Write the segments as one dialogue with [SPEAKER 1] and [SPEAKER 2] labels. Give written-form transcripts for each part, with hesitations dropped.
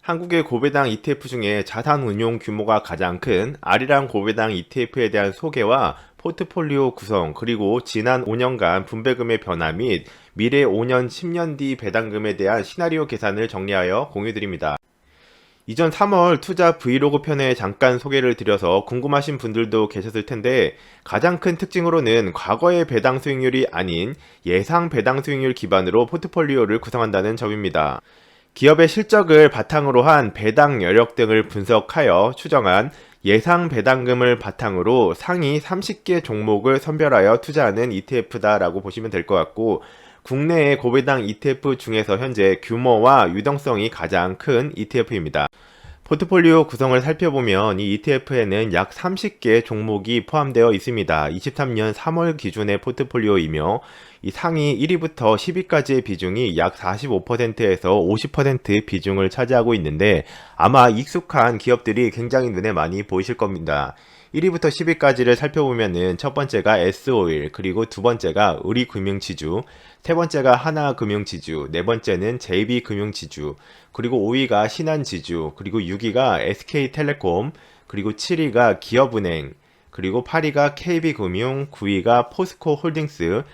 [SPEAKER 1] 한국의 고배당 ETF 중에 자산 운용 규모가 가장 큰 아리랑 고배당 ETF에 대한 소개와 포트폴리오 구성, 그리고 지난 5년간 분배금의 변화 및 미래 5년, 10년 뒤 배당금에 대한 시나리오 계산을 정리하여 공유드립니다. 이전 3월 투자 브이로그 편에 잠깐 소개를 드려서 궁금하신 분들도 계셨을 텐데, 가장 큰 특징으로는 과거의 배당 수익률이 아닌 예상 배당 수익률 기반으로 포트폴리오를 구성한다는 점입니다. 기업의 실적을 바탕으로 한 배당 여력 등을 분석하여 추정한 예상 배당금을 바탕으로 상위 30개 종목을 선별하여 투자하는 ETF다라고 보시면 될 것 같고, 국내의 고배당 ETF 중에서 현재 규모와 유동성이 가장 큰 ETF입니다. 포트폴리오 구성을 살펴보면 이 ETF에는 약 30개 종목이 포함되어 있습니다. 23년 3월 기준의 포트폴리오이며, 이 상위 1위부터 10위까지의 비중이 약 45%에서 50% 비중을 차지하고 있는데, 아마 익숙한 기업들이 굉장히 눈에 많이 보이실 겁니다. 1위부터 10위까지를 살펴보면은 첫 번째가 S오일, 그리고 두 번째가 우리금융지주, 세 번째가 하나금융지주, 네 번째는 JB금융지주, 그리고 5위가 신한지주, 그리고 6위가 SK텔레콤, 그리고 7위가 기업은행, 그리고 8위가 KB금융, 9위가 포스코홀딩스,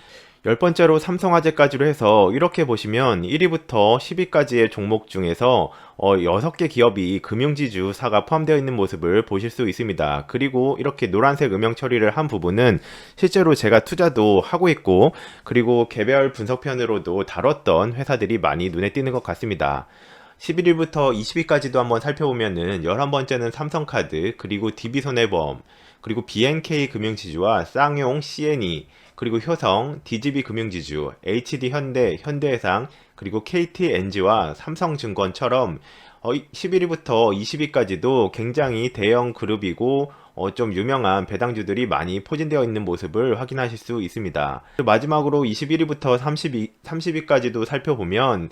[SPEAKER 1] 10번째로 삼성화재까지로 해서 이렇게 보시면 1위부터 10위까지의 종목 중에서 6개 기업이 금융지주사가 포함되어 있는 모습을 보실 수 있습니다. 그리고 이렇게 노란색 음영 처리를 한 부분은 실제로 제가 투자도 하고 있고, 그리고 개별 분석편으로도 다뤘던 회사들이 많이 눈에 띄는 것 같습니다. 11위부터 20위까지도 한번 살펴보면은 11번째는 삼성카드, 그리고 DB손해보험, 그리고 BNK금융지주와 쌍용 CNE, 그리고 효성, DGB금융지주, HD현대, 현대해상, 그리고 KTNG와 삼성증권처럼 11위부터 20위까지도 굉장히 대형 그룹이고 좀 유명한 배당주들이 많이 포진되어 있는 모습을 확인하실 수 있습니다. 마지막으로 21위부터 30위까지도 살펴보면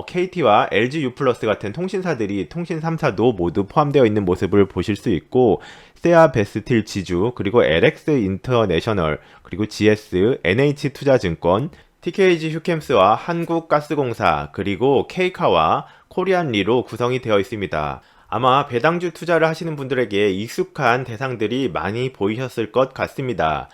[SPEAKER 1] KT와 LGU 플러스 같은 통신사들이 통신 3사도 모두 포함되어 있는 모습을 보실 수 있고, 세아베스틸 지주, 그리고 LX 인터내셔널, 그리고 GS, NH투자증권, TKG 휴캠스와 한국가스공사, 그리고 K카와 코리안리로 구성이 되어 있습니다. 아마 배당주 투자를 하시는 분들에게 익숙한 대상들이 많이 보이셨을 것 같습니다.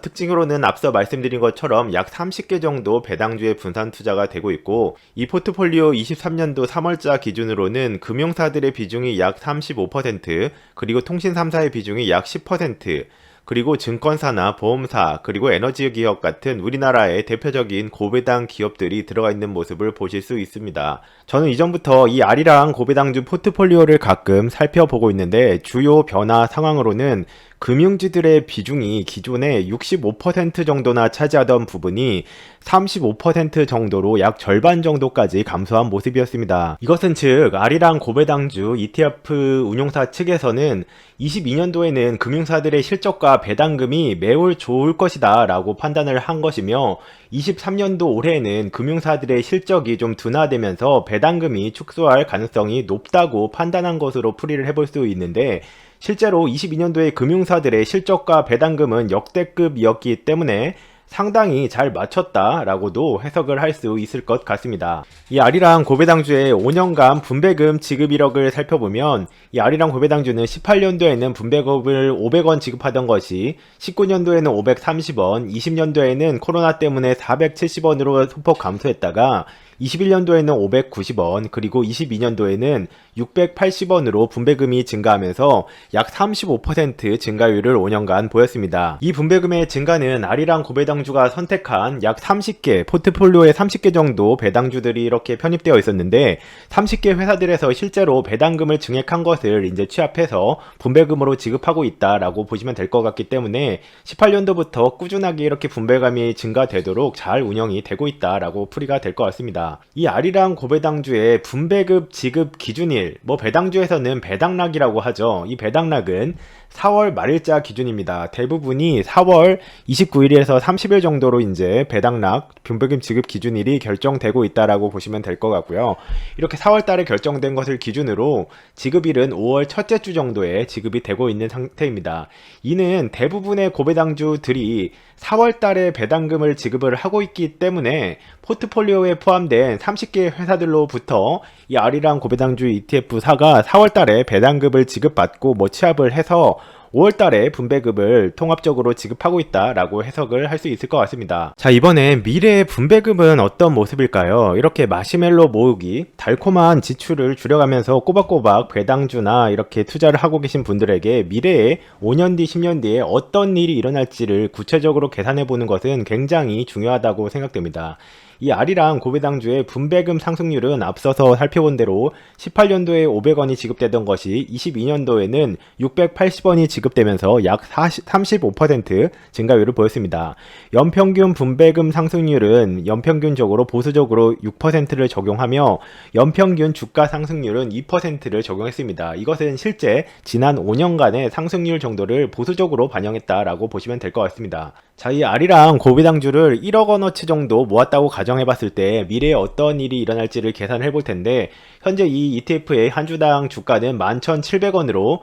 [SPEAKER 1] 특징으로는 앞서 말씀드린 것처럼 약 30개 정도 배당주의 분산 투자가 되고 있고, 이 포트폴리오 23년도 3월자 기준으로는 금융사들의 비중이 약 35%, 그리고 통신 3사의 비중이 약 10%, 그리고 증권사나 보험사, 그리고 에너지 기업 같은 우리나라의 대표적인 고배당 기업들이 들어가 있는 모습을 보실 수 있습니다. 저는 이전부터 이 아리랑 고배당주 포트폴리오를 가끔 살펴보고 있는데, 주요 변화 상황으로는 금융주들의 비중이 기존에 65% 정도나 차지하던 부분이 35% 정도로 약 절반 정도까지 감소한 모습이었습니다. 이것은 즉 아리랑 고배당주 ETF 운용사 측에서는 22년도에는 금융사들의 실적과 배당금이 매우 좋을 것이다 라고 판단을 한 것이며, 23년도 올해에는 금융사들의 실적이 좀 둔화되면서 배당금이 축소할 가능성이 높다고 판단한 것으로 풀이를 해볼 수 있는데, 실제로 22년도에 금융사들의 실적과 배당금은 역대급이었기 때문에 상당히 잘 맞췄다라고도 해석을 할 수 있을 것 같습니다. 이 아리랑 고배당주의 5년간 분배금 지급 이력을 살펴보면, 이 아리랑 고배당주는 18년도에는 분배금을 500원 지급하던 것이 19년도에는 530원, 20년도에는 코로나 때문에 470원으로 소폭 감소했다가 21년도에는 590원, 그리고 22년도에는 680원으로 분배금이 증가하면서 약 35% 증가율을 5년간 보였습니다. 이 분배금의 증가는 아리랑 고배당주가 선택한 약 30개, 포트폴리오에 30개 정도 배당주들이 이렇게 편입되어 있었는데, 30개 회사들에서 실제로 배당금을 증액한 것을 이제 취합해서 분배금으로 지급하고 있다라고 보시면 될 것 같기 때문에 18년도부터 꾸준하게 이렇게 분배금이 증가되도록 잘 운영이 되고 있다라고 풀이가 될 것 같습니다. 이 아리랑 고배당주의 분배금 지급 기준일, 배당주에서는 배당락이라고 하죠. 이 배당락은 4월 말일자 기준입니다. 대부분이 4월 29일에서 30일 정도로 이제 배당락, 분배금 지급 기준일이 결정되고 있다라고 보시면 될 것 같고요. 이렇게 4월 달에 결정된 것을 기준으로 지급일은 5월 첫째 주 정도에 지급이 되고 있는 상태입니다. 이는 대부분의 고배당주들이 4월 달에 배당금을 지급을 하고 있기 때문에 포트폴리오에 포함된 소개된 30개 회사들로부터 이 R이랑 고배당주 ETF4가 4월달에 배당급을 지급받고 취합을 해서 5월달에 분배급을 통합적으로 지급하고 있다라고 해석을 할 수 있을 것 같습니다. 자, 이번에 미래의 분배급은 어떤 모습일까요? 이렇게 마시멜로 모으기, 달콤한 지출을 줄여가면서 꼬박꼬박 배당주나 이렇게 투자를 하고 계신 분들에게 미래에 5년 뒤, 10년 뒤에 어떤 일이 일어날지를 구체적으로 계산해 보는 것은 굉장히 중요하다고 생각됩니다. 이 R이랑 고배당주의 분배금 상승률은 앞서서 살펴본 대로 18년도에 500원이 지급되던 것이 22년도에는 680원이 지급되면서 약 35% 증가율을 보였습니다. 연평균 분배금 상승률은 연평균적으로 보수적으로 6%를 적용하며 연평균 주가 상승률은 2%를 적용했습니다. 이것은 실제 지난 5년간의 상승률 정도를 보수적으로 반영했다라고 보시면 될 것 같습니다. 자, 이 R이랑 고배당주를 1억 원어치 정도 모았다고 가정해봤을 때 미래에 어떤 일이 일어날지를 계산해 볼 텐데, 현재 이 ETF의 한 주당 주가는 11,700원으로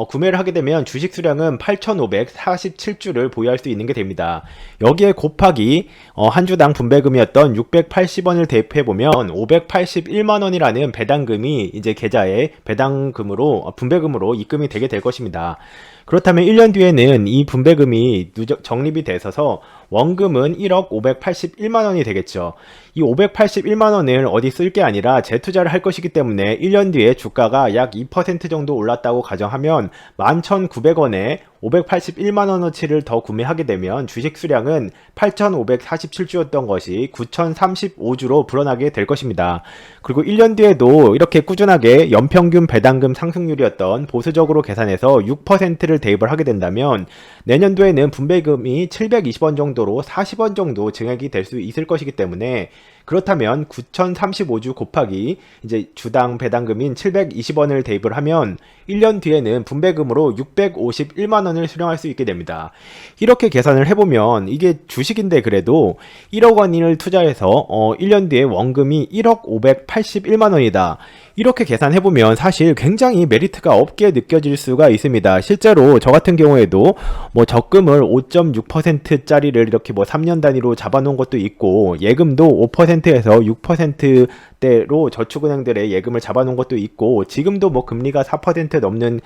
[SPEAKER 1] 구매를 하게 되면 주식 수량은 8,547주를 보유할 수 있는 게 됩니다. 여기에 곱하기 한 주당 분배금이었던 680원을 대입해보면 581만원이라는 배당금이 이제 계좌에 배당금으로 분배금으로 입금이 되게 될 것입니다. 그렇다면 1년 뒤에는 이 분배금이 적립이 돼서 원금은 1억 581만원이 되겠죠. 이 581만원을 어디 쓸 게 아니라 재투자를 할 것이기 때문에 1년 뒤에 주가가 약 2% 정도 올랐다고 가정하면 11,900원에 581만원어치를 더 구매하게 되면 주식 수량은 8,547주였던 것이 9,035주로 불어나게 될 것입니다. 그리고 1년 뒤에도 이렇게 꾸준하게 연평균 배당금 상승률이었던 보수적으로 계산해서 6%를 대입을 하게 된다면 내년도에는 분배금이 720원 정도로 40원 정도 증액이 될 수 있을 것이기 때문에, 그렇다면 9,035주 곱하기 이제 주당 배당금인 720원을 대입을 하면 1년 뒤에는 분배금으로 651만원을 수령할 수 있게 됩니다. 이렇게 계산을 해보면 이게 주식인데 그래도 1억 원을 투자해서 1년 뒤에 원금이 1억 581만원이다. 이렇게 계산해보면 사실 굉장히 메리트가 없게 느껴질 수가 있습니다. 실제로 저 같은 경우에도 적금을 5.6%짜리를 이렇게 3년 단위로 잡아놓은 것도 있고, 예금도 5%에서 6%대로 저축은행들의 예금을 잡아놓은 것도 있고, 지금도 금리가 4% 넘는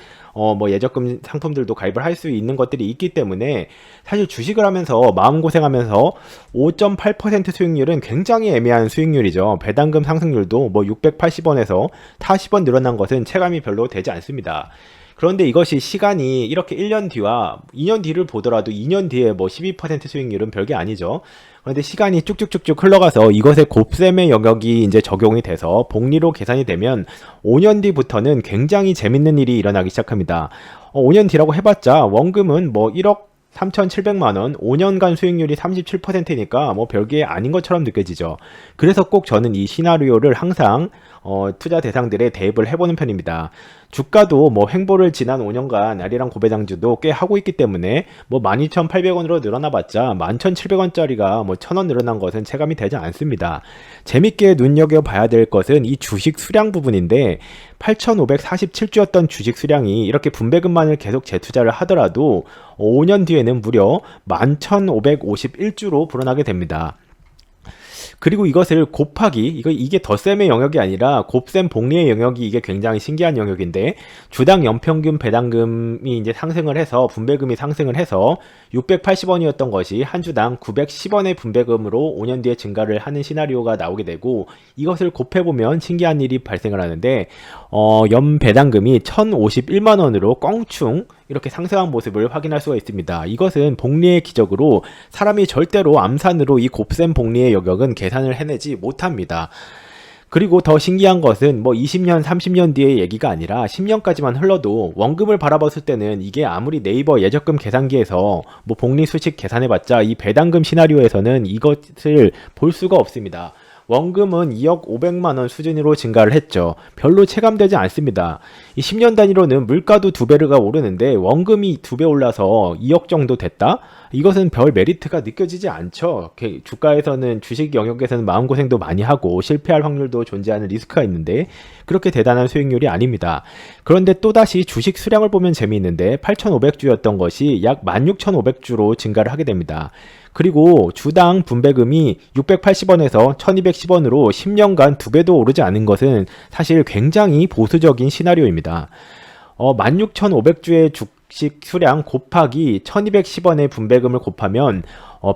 [SPEAKER 1] 예적금 상품들도 가입을 할 수 있는 것들이 있기 때문에 사실 주식을 하면서 마음고생하면서 5.8% 수익률은 굉장히 애매한 수익률이죠. 배당금 상승률도 680원에서 40원 늘어난 것은 체감이 별로 되지 않습니다. 그런데 이것이 시간이 이렇게 1년 뒤와 2년 뒤를 보더라도 2년 뒤에 12% 수익률은 별게 아니죠. 그런데 시간이 쭉쭉쭉쭉 흘러가서 이것의 곱셈의 영역이 이제 적용이 돼서 복리로 계산이 되면 5년 뒤부터는 굉장히 재밌는 일이 일어나기 시작합니다. 5년 뒤라고 해봤자 원금은 1억 3,700만원, 5년간 수익률이 37%니까 별게 아닌 것처럼 느껴지죠. 그래서 꼭 저는 이 시나리오를 항상 투자 대상들에 대입을 해보는 편입니다. 주가도 횡보를 지난 5년간 R이랑 고배당주도 꽤 하고 있기 때문에 12,800원으로 늘어나봤자 11,700원짜리가 1,000원 늘어난 것은 체감이 되지 않습니다. 재밌게 눈여겨봐야 될 것은 이 주식 수량 부분인데, 8,547주였던 주식 수량이 이렇게 분배금만을 계속 재투자를 하더라도 5년 뒤에는 무려 11,551주로 불어나게 됩니다. 그리고 이것을 곱하기, 이게 덧셈의 영역이 아니라 곱셈 복리의 영역이 이게 굉장히 신기한 영역인데, 주당 연평균 배당금이 이제 상승을 해서 분배금이 상승을 해서 680원이었던 것이 한 주당 910원의 분배금으로 5년 뒤에 증가를 하는 시나리오가 나오게 되고, 이것을 곱해보면 신기한 일이 발생을 하는데, 연 배당금이 1,051만원으로 껑충 이렇게 상승한 모습을 확인할 수가 있습니다. 이것은 복리의 기적으로 사람이 절대로 암산으로 이 곱셈 복리의 영역은 계산을 해내지 못합니다. 그리고 더 신기한 것은 20년, 30년 뒤의 얘기가 아니라 10년까지만 흘러도 원금을 바라봤을 때는 이게 아무리 네이버 예적금 계산기에서 복리 수식 계산해봤자 이 배당금 시나리오에서는 이것을 볼 수가 없습니다. 원금은 2억 500만원 수준으로 증가를 했죠. 별로 체감되지 않습니다. 이 10년 단위로는 물가도 2배가 오르는데 원금이 2배 올라서 2억 정도 됐다? 이것은 별 메리트가 느껴지지 않죠. 주가에서는, 주식 영역에서는 마음고생도 많이 하고 실패할 확률도 존재하는 리스크가 있는데 그렇게 대단한 수익률이 아닙니다. 그런데 또다시 주식 수량을 보면 재미있는데 8,500주였던 것이 약 16,500주로 증가를 하게 됩니다.
[SPEAKER 2] 그리고 주당 분배금이 680원에서 1210원으로 10년간 2배도 오르지 않은 것은 사실 굉장히 보수적인 시나리오입니다. 16,500주의 주식 수량 곱하기 1210원의 분배금을 곱하면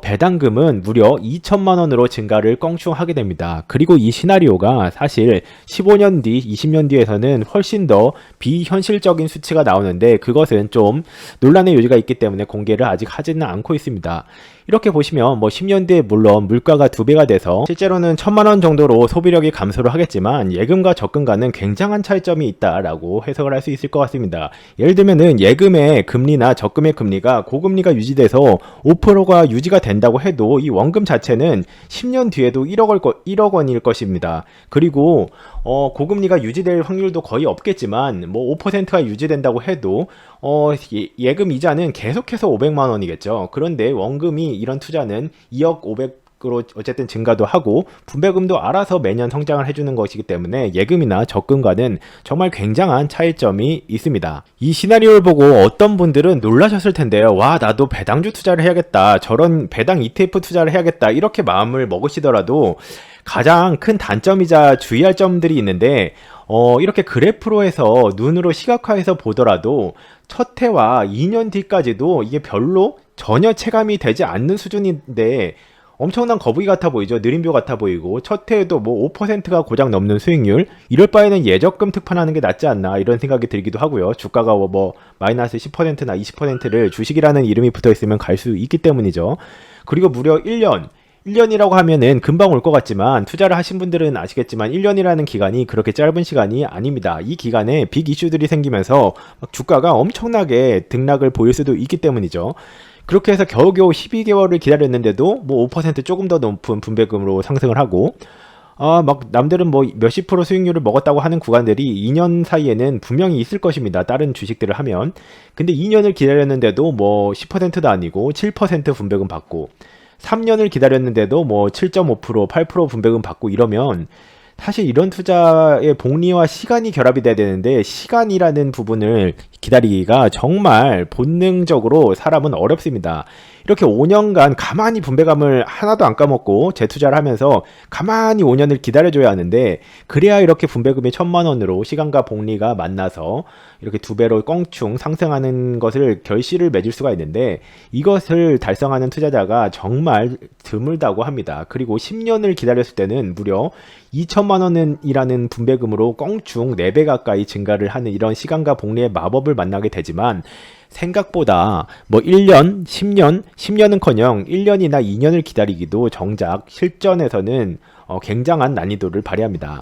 [SPEAKER 2] 배당금은 무려 2천만 원으로 증가를 껑충 하게 됩니다. 그리고 이 시나리오가 사실 15년 뒤, 20년 뒤에서는 훨씬 더 비현실적인 수치가 나오는데 그것은 좀 논란의 여지가 있기 때문에 공개를 아직 하지는 않고 있습니다. 이렇게 보시면 10년 뒤에 물론 물가가 2배가 돼서 실제로는 1,000만 원 정도로 소비력이 감소를 하겠지만 예금과 적금과는 굉장한 차이점이 있다라고 해석을 할 수 있을 것 같습니다. 예를 들면은 예금의 금리나 적금의 금리가 고금리가 유지돼서 5%가 유지가 된다고 해도 이 원금 자체는 10년 뒤에도 1억 원일 것입니다. 그리고 고금리가 유지될 확률도 거의 없겠지만 5%가 유지된다고 해도 예금 이자는 계속해서 500만 원이겠죠. 그런데 원금이 이런 투자는 2억 500으로 어쨌든 증가도 하고 분배금도 알아서 매년 성장을 해주는 것이기 때문에 예금이나 적금과는 정말 굉장한 차이점이 있습니다. 이 시나리오를 보고 어떤 분들은 놀라셨을 텐데요. 와, 나도 배당주 투자를 해야겠다. 저런 배당 ETF 투자를 해야겠다. 이렇게 마음을 먹으시더라도 가장 큰 단점이자 주의할 점들이 있는데 이렇게 그래프로 해서 눈으로 시각화해서 보더라도 첫 해와 2년 뒤까지도 이게 별로 전혀 체감이 되지 않는 수준인데 엄청난 거북이 같아 보이죠. 느림표 같아 보이고 첫 해에도 5%가 고작 넘는 수익률, 이럴 바에는 예적금 특판하는 게 낫지 않나 이런 생각이 들기도 하고요. 주가가 마이너스 10%나 20%를 주식이라는 이름이 붙어있으면 갈 수 있기 때문이죠. 그리고 무려 1년이라고 하면은 금방 올 것 같지만 투자를 하신 분들은 아시겠지만 1년이라는 기간이 그렇게 짧은 시간이 아닙니다. 이 기간에 빅 이슈들이 생기면서 주가가 엄청나게 등락을 보일 수도 있기 때문이죠. 그렇게 해서 겨우겨우 12개월을 기다렸는데도 5% 조금 더 높은 분배금으로 상승을 하고 남들은 몇십 프로 수익률을 먹었다고 하는 구간들이 2년 사이에는 분명히 있을 것입니다. 다른 주식들을 하면. 근데 2년을 기다렸는데도 10%도 아니고 7% 분배금 받고 3년을 기다렸는데도 7.5%, 8% 분배금 받고 이러면 사실 이런 투자의 복리와 시간이 결합이 돼야 되는데 시간이라는 부분을 기다리기가 정말 본능적으로 사람은 어렵습니다. 이렇게 5년간 가만히 분배금을 하나도 안 까먹고 재투자를 하면서 가만히 5년을 기다려줘야 하는데 그래야 이렇게 분배금이 1,000만 원으로 시간과 복리가 만나서 이렇게 2배로 껑충 상승하는 것을 결실을 맺을 수가 있는데 이것을 달성하는 투자자가 정말 드물다고 합니다. 그리고 10년을 기다렸을 때는 무려 2천만 원이라는 분배금으로 껑충 4배 가까이 증가를 하는 이런 시간과 복리의 마법을 만나게 되지만 생각보다 1년, 10년은커녕 1년이나 2년을 기다리기도 정작 실전에서는 굉장한 난이도를 발휘합니다.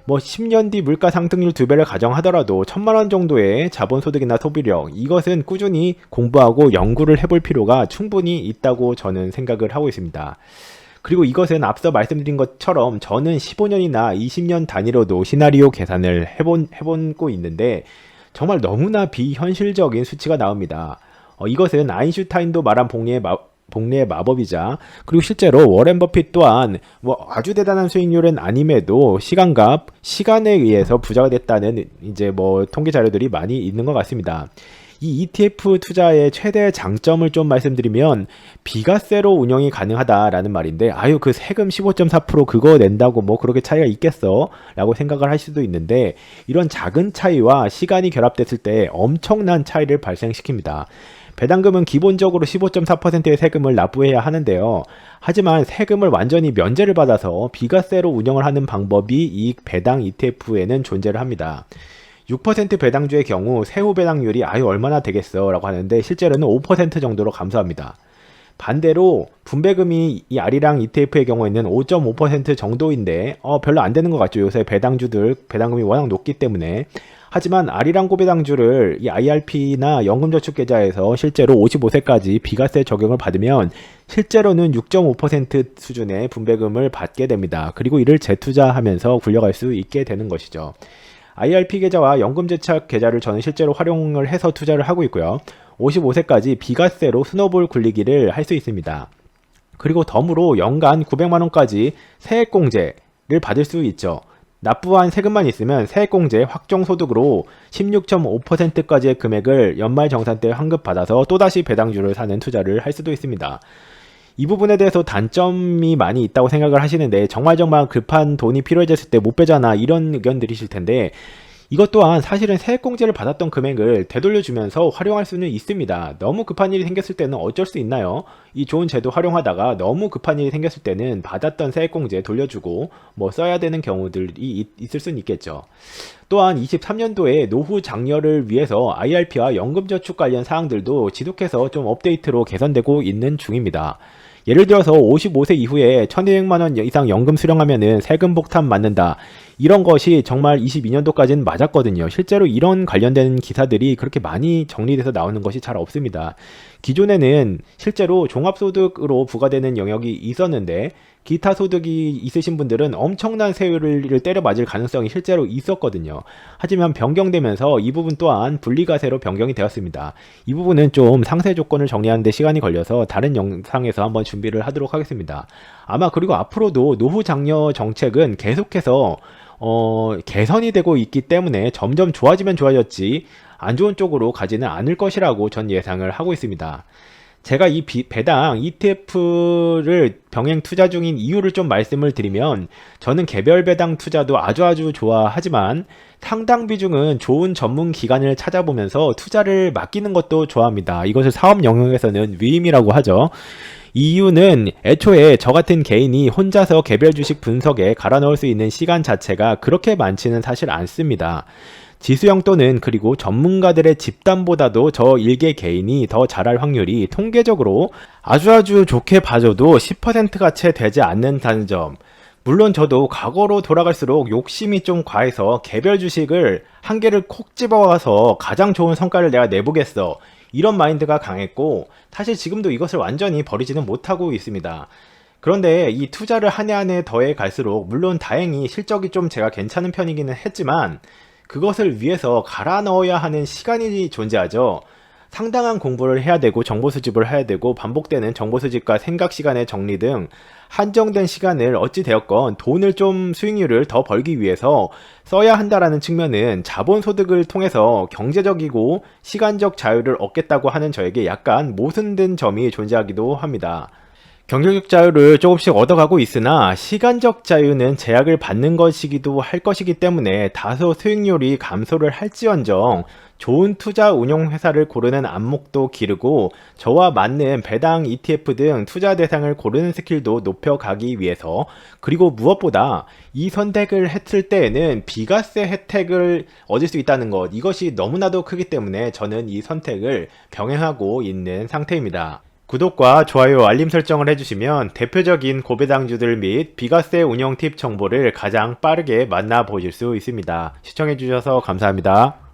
[SPEAKER 2] 10년 뒤 물가 상승률 2배를 가정하더라도 1,000만 원 정도의 자본소득이나 소비력, 이것은 꾸준히 공부하고 연구를 해볼 필요가 충분히 있다고 저는 생각을 하고 있습니다. 그리고 이것은 앞서 말씀드린 것처럼 저는 15년이나 20년 단위로도 시나리오 계산을 해본고 있는데 정말 너무나 비현실적인 수치가 나옵니다. 이것은 아인슈타인도 말한 복리의 마법이자 그리고 실제로 워렌 버핏 또한 아주 대단한 수익률은 아님에도 시간에 의해서 부자가 됐다는 이제 통계 자료들이 많이 있는 것 같습니다. 이 ETF 투자의 최대 장점을 좀 말씀드리면 비과세로 운영이 가능하다라는 말인데 그 세금 15.4% 그거 낸다고 그렇게 차이가 있겠어? 라고 생각을 할 수도 있는데 이런 작은 차이와 시간이 결합됐을 때 엄청난 차이를 발생시킵니다. 배당금은 기본적으로 15.4%의 세금을 납부해야 하는데요. 하지만 세금을 완전히 면제를 받아서 비과세로 운영을 하는 방법이 이 배당 ETF에는 존재를 합니다. 6% 배당주의 경우 세후 배당률이 얼마나 되겠어 라고 하는데 실제로는 5% 정도로 감소합니다. 반대로 분배금이 이 아리랑 ETF의 경우에는 5.5% 정도인데 별로 안 되는 것 같죠. 요새 배당금이 워낙 높기 때문에. 하지만 아리랑 고배당주를 이 IRP나 연금저축계좌에서 실제로 55세까지 비과세 적용을 받으면 실제로는 6.5% 수준의 분배금을 받게 됩니다. 그리고 이를 재투자하면서 굴려갈 수 있게 되는 것이죠. IRP 계좌와 연금저축 계좌를 저는 실제로 활용을 해서 투자를 하고 있고요. 55세까지 비과세로 스노볼 굴리기를 할 수 있습니다. 그리고 덤으로 연간 900만원까지 세액공제를 받을 수 있죠. 납부한 세금만 있으면 세액공제 확정소득으로 16.5%까지의 금액을 연말정산 때 환급받아서 또다시 배당주를 사는 투자를 할 수도 있습니다. 이 부분에 대해서 단점이 많이 있다고 생각을 하시는데 정말 급한 돈이 필요해졌을 때 못 빼잖아 이런 의견들이실 텐데 이것 또한 사실은 세액공제를 받았던 금액을 되돌려주면서 활용할 수는 있습니다. 너무 급한 일이 생겼을 때는 어쩔 수 있나요? 이 좋은 제도 활용하다가 너무 급한 일이 생겼을 때는 받았던 세액공제 돌려주고 뭐 써야 되는 경우들이 있을 수는 있겠죠. 또한 23년도에 노후 장려를 위해서 IRP와 연금저축 관련 사항들도 지속해서 좀 업데이트로 개선되고 있는 중입니다. 예를 들어서 55세 이후에 1,200만 원 이상 연금 수령하면은 세금 폭탄 맞는다. 이런 것이 정말 22년도까지는 맞았거든요. 실제로 이런 관련된 기사들이 그렇게 많이 정리돼서 나오는 것이 잘 없습니다. 기존에는 실제로 종합소득으로 부과되는 영역이 있었는데 기타 소득이 있으신 분들은 엄청난 세율을 때려 맞을 가능성이 실제로 있었거든요. 하지만 변경되면서 이 부분 또한 분리과세로 변경이 되었습니다. 이 부분은 좀 상세 조건을 정리하는 데 시간이 걸려서 다른 영상에서 한번 준비를 하도록 하겠습니다. 아마 그리고 앞으로도 노후 장려 정책은 계속해서 개선이 되고 있기 때문에 점점 좋아지면 좋아졌지 안 좋은 쪽으로 가지는 않을 것이라고 전 예상을 하고 있습니다. 제가 이 배당 ETF를 병행 투자 중인 이유를 좀 말씀을 드리면 저는 개별 배당 투자도 아주 좋아하지만 상당 비중은 좋은 전문 기관을 찾아보면서 투자를 맡기는 것도 좋아합니다. 이것을 사업 영역에서는 위임이라고 하죠. 이유는 애초에 저 같은 개인이 혼자서 개별 주식 분석에 갈아 넣을 수 있는 시간 자체가 그렇게 많지는 사실 않습니다. 지수형 또는 그리고 전문가들의 집단보다도 저 일개 개인이 더 잘할 확률이 통계적으로 아주 좋게 봐줘도 10%가 채 되지 않는다는 점. 물론 저도 과거로 돌아갈수록 욕심이 좀 과해서 개별 주식을 한 개를 콕 집어와서 가장 좋은 성과를 내가 내보겠어. 이런 마인드가 강했고 사실 지금도 이것을 완전히 버리지는 못하고 있습니다. 그런데 이 투자를 한 해 한 해 더해 갈수록 물론 다행히 실적이 좀 제가 괜찮은 편이기는 했지만 그것을 위해서 갈아 넣어야 하는 시간이 존재하죠. 상당한 공부를 해야 되고 정보 수집을 해야 되고 반복되는 정보 수집과 생각 시간의 정리 등 한정된 시간을 어찌 되었건 돈을 좀 수익률을 더 벌기 위해서 써야 한다라는 측면은 자본소득을 통해서 경제적이고 시간적 자유를 얻겠다고 하는 저에게 약간 모순된 점이 존재하기도 합니다. 경제적 자유를 조금씩 얻어가고 있으나 시간적 자유는 제약을 받는 것이기도 할 것이기 때문에 다소 수익률이 감소를 할지언정 좋은 투자 운용 회사를 고르는 안목도 기르고 저와 맞는 배당 ETF 등 투자 대상을 고르는 스킬도 높여가기 위해서 그리고 무엇보다 이 선택을 했을 때에는 비과세 혜택을 얻을 수 있다는 것 이것이 너무나도 크기 때문에 저는 이 선택을 병행하고 있는 상태입니다. 구독과 좋아요 알림 설정을 해주시면 대표적인 고배당주들 및 비과세 운용 팁 정보를 가장 빠르게 만나보실 수 있습니다. 시청해주셔서 감사합니다.